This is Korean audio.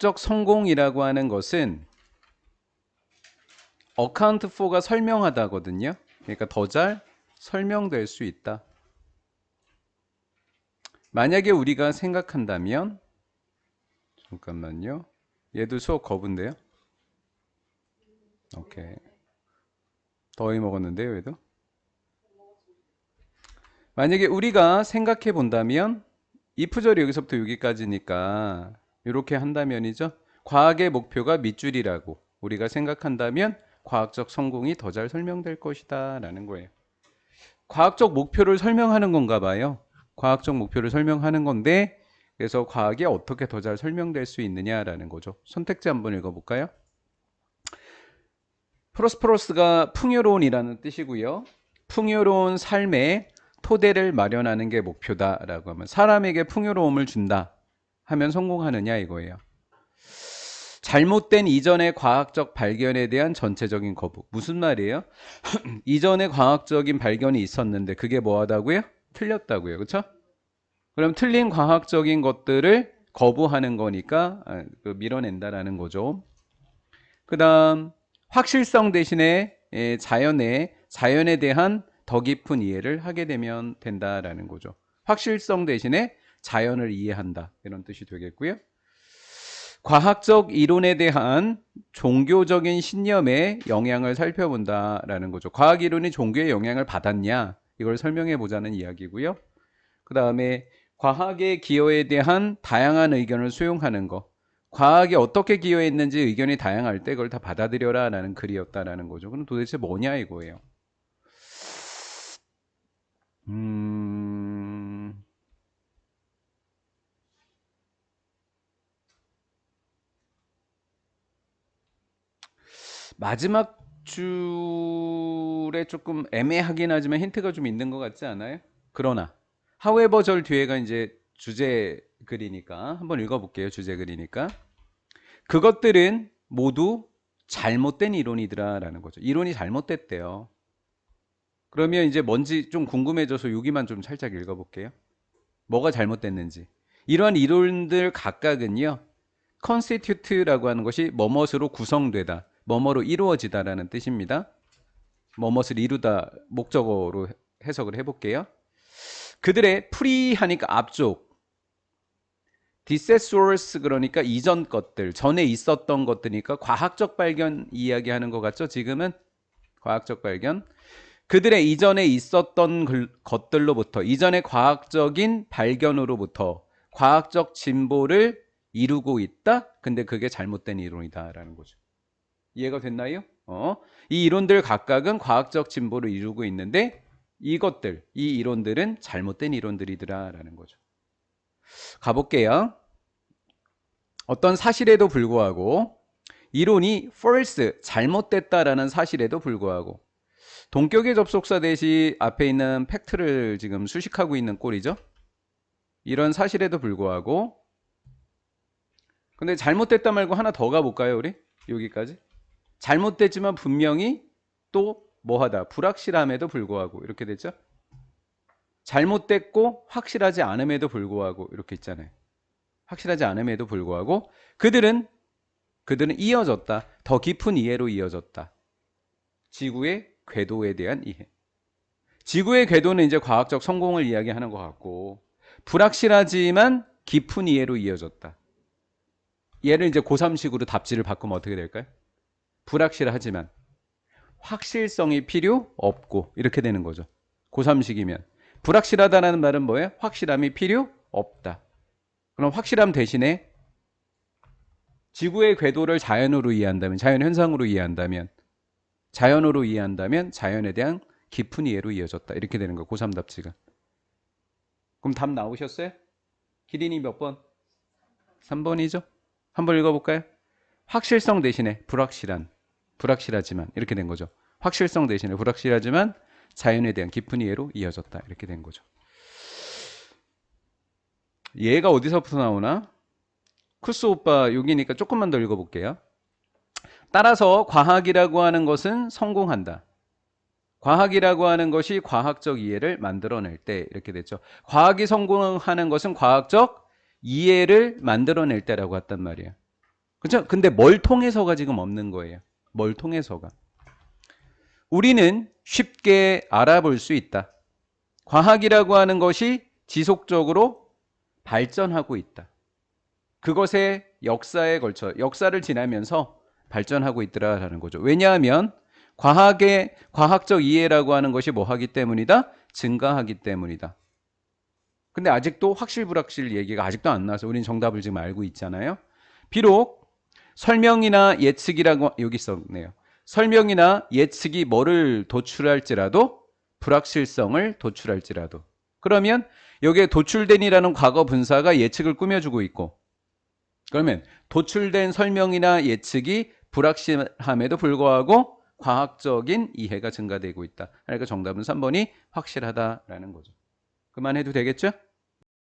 과학적 성공이라고 하는 것은 account for가 설명하다거든요. 그러니까 더 잘 설명될 수 있다. 만약에 우리가 생각한다면, 잠깐만요. 얘도 수업 거부인데요. 오케이. 더위 먹었는데요, 얘도. 만약에 우리가 생각해 본다면 if절이 여기서부터 여기까지니까 이렇게 한다면이죠. 과학의 목표가 밑줄이라고 우리가 생각한다면 과학적 성공이 더 잘 설명될 것이다 라는 거예요. 과학적 목표를 설명하는 건가 봐요. 과학적 목표를 설명하는 건데 그래서 과학이 어떻게 더 잘 설명될 수 있느냐라는 거죠. 선택지 한번 읽어볼까요? 프로스퍼러스가 풍요로운이라는 뜻이고요. 풍요로운 삶의 토대를 마련하는 게 목표다라고 하면 사람에게 풍요로움을 준다 하면 성공하느냐 이거예요. 잘못된 이전의 과학적 발견에 대한 전체적인 거부. 무슨 말이에요? 이전에 과학적인 발견이 있었는데 그게 뭐하다고요? 틀렸다고요. 그렇죠? 그럼 틀린 과학적인 것들을 거부하는 거니까 밀어낸다라는 거죠. 그 다음 확실성 대신에 자연에 대한 더 깊은 이해를 하게 되면 된다라는 거죠. 확실성 대신에 자연을 이해한다 이런 뜻이 되겠고요. 과학적 이론에 대한 종교적인 신념의 영향을 살펴본다라는 거죠. 과학 이론이 종교의 영향을 받았냐 이걸 설명해 보자는 이야기고요. 그 다음에 과학의 기여에 대한 다양한 의견을 수용하는 거. 과학이 어떻게 기여했는지 의견이 다양할 때 그걸 다 받아들여라 라는 글이었다라는 거죠. 그럼 도대체 뭐냐 이거예요. 마지막 줄에 조금 애매하긴 하지만 힌트가 좀 있는 것 같지 않아요? 그러나 however 절 뒤에가 이제 주제 글이니까 한번 읽어볼게요. 주제 글이니까 그것들은 모두 잘못된 이론이더라 라는 거죠. 이론이 잘못됐대요. 그러면 이제 뭔지 좀 궁금해져서 여기만 좀 살짝 읽어볼게요. 뭐가 잘못됐는지. 이러한 이론들 각각은요. constitute라고 하는 것이 뭐뭇으로 구성되다. 뭐뭐로 이루어지다라는 뜻입니다. 뭐뭇을 이루다 목적어로 해석을 해볼게요. 그들의 프리하니까 앞쪽 디세소러스 그러니까 이전 것들 전에 있었던 것들이니까 과학적 발견 이야기하는 것 같죠. 지금은 과학적 발견 그들의 이전에 있었던 것들로부터 이전의 과학적인 발견으로부터 과학적 진보를 이루고 있다. 근데 그게 잘못된 이론이다라는 거죠. 이해가 됐나요? 이 이론들 각각은 과학적 진보를 이루고 있는데 이 이론들은 잘못된 이론들이더라라는 거죠. 가볼게요. 어떤 사실에도 불구하고 이론이 false, 잘못됐다라는 사실에도 불구하고 동격의 접속사 대시 앞에 있는 팩트를 지금 수식하고 있는 꼴이죠. 이런 사실에도 불구하고 근데 잘못됐다 말고 하나 더 가볼까요 우리? 여기까지 잘못됐지만 분명히 또 뭐하다 불확실함에도 불구하고 이렇게 됐죠. 잘못됐고 확실하지 않음에도 불구하고 이렇게 있잖아요. 확실하지 않음에도 불구하고 그들은 이어졌다. 더 깊은 이해로 이어졌다. 지구의 궤도에 대한 이해. 지구의 궤도는 이제 과학적 성공을 이야기하는 것 같고 불확실하지만 깊은 이해로 이어졌다. 얘를 이제 고3식으로 답지를 바꾸면 어떻게 될까요? 불확실하지만 확실성이 필요 없고 이렇게 되는 거죠. 고3식이면 불확실하다는 말은 뭐예요? 확실함이 필요 없다. 그럼 확실함 대신에 지구의 궤도를 자연으로 이해한다면 자연 현상으로 이해한다면 자연에 대한 깊은 이해로 이어졌다. 이렇게 되는 거 고3 답지가. 그럼 답 나오셨어요? 기린이 몇 번? 3번이죠? 한번 읽어볼까요? 확실성 대신에 불확실하지만 이렇게 된 거죠. 확실성 대신에 불확실하지만 자연에 대한 깊은 이해로 이어졌다. 이렇게 된 거죠. 얘가 어디서부터 나오나? 쿠스 오빠 여기니까 조금만 더 읽어볼게요. 따라서 과학이라고 하는 것은 성공한다. 과학이라고 하는 것이 과학적 이해를 만들어낼 때 이렇게 됐죠. 과학이 성공하는 것은 과학적 이해를 만들어낼 때라고 했단 말이에요. 그렇죠? 근데 뭘 통해서가 지금 없는 거예요. 뭘 통해서가. 우리는 쉽게 알아볼 수 있다. 과학이라고 하는 것이 지속적으로 발전하고 있다. 그것의 역사에 걸쳐 역사를 지나면서 발전하고 있더라라는 거죠. 왜냐하면 과학적 이해라고 하는 것이 뭐 하기 때문이다? 증가하기 때문이다. 근데 아직도 확실 불확실 얘기가 아직도 안 나와서 우린 정답을 지금 알고 있잖아요. 비록 설명이나 예측이라고 여기 있었네요. 설명이나 예측이 뭐를 도출할지라도 불확실성을 도출할지라도 그러면 여기에 도출된이라는 과거 분사가 예측을 꾸며주고 있고 그러면 도출된 설명이나 예측이 불확실함에도 불구하고 과학적인 이해가 증가되고 있다. 그러니까 정답은 3번이 확실하다라는 거죠. 그만해도 되겠죠?